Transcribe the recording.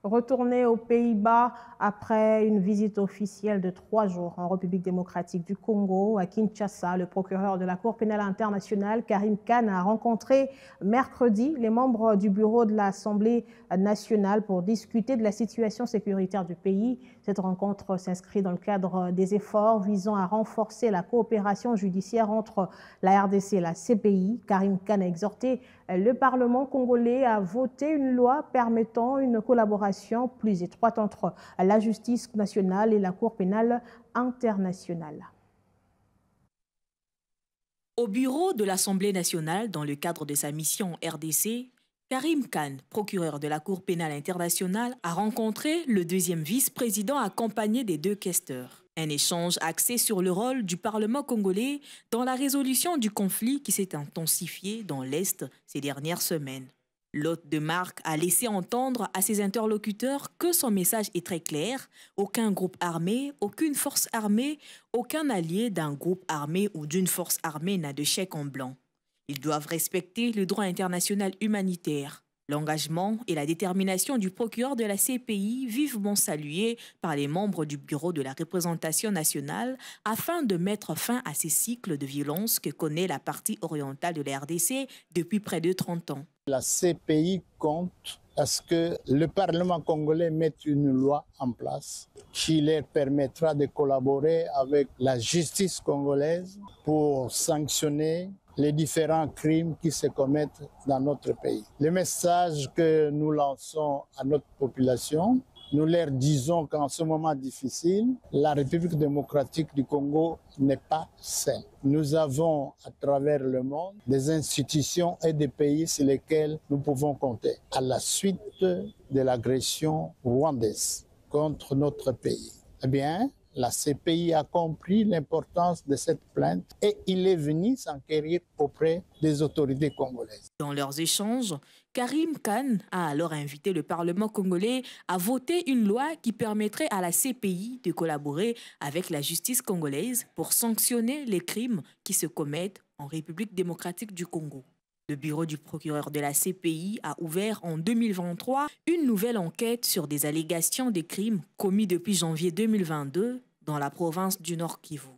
Retourné aux Pays-Bas après une visite officielle de 3 jours en République démocratique du Congo, à Kinshasa, le procureur de la Cour pénale internationale, Karim Khan, a rencontré mercredi les membres du bureau de l'Assemblée nationale pour discuter de la situation sécuritaire du pays. Cette rencontre s'inscrit dans le cadre des efforts visant à renforcer la coopération judiciaire entre la RDC et la CPI. Karim Khan a exhorté le Parlement congolais à voter une loi permettant une collaboration plus étroite entre la justice nationale et la Cour pénale internationale. Au bureau de l'Assemblée nationale, dans le cadre de sa mission RDC, Karim Khan, procureur de la Cour pénale internationale, a rencontré le deuxième vice-président accompagné des 2 questeurs. Un échange axé sur le rôle du Parlement congolais dans la résolution du conflit qui s'est intensifié dans l'Est ces dernières semaines. L'hôte de marque a laissé entendre à ses interlocuteurs que son message est très clair. Aucun groupe armé, aucune force armée, aucun allié d'un groupe armé ou d'une force armée n'a de chèque en blanc. Ils doivent respecter le droit international humanitaire. L'engagement et la détermination du procureur de la CPI, vivement salués par les membres du bureau de la représentation nationale, afin de mettre fin à ces cycles de violence que connaît la partie orientale de la RDC depuis près de 30 ans. La CPI compte à ce que le Parlement congolais mette une loi en place qui leur permettra de collaborer avec la justice congolaise pour sanctionner les différents crimes qui se commettent dans notre pays. Le message que nous lançons à notre population, nous leur disons qu'en ce moment difficile, la République démocratique du Congo n'est pas saine. Nous avons à travers le monde des institutions et des pays sur lesquels nous pouvons compter. À la suite de l'agression rwandaise contre notre pays, eh bien, la CPI a compris l'importance de cette plainte et il est venu s'enquérir auprès des autorités congolaises. Dans leurs échanges, Karim Khan a alors invité le Parlement congolais à voter une loi qui permettrait à la CPI de collaborer avec la justice congolaise pour sanctionner les crimes qui se commettent en République démocratique du Congo. Le bureau du procureur de la CPI a ouvert en 2023 une nouvelle enquête sur des allégations de crimes commis depuis janvier 2022 dans la province du Nord Kivu.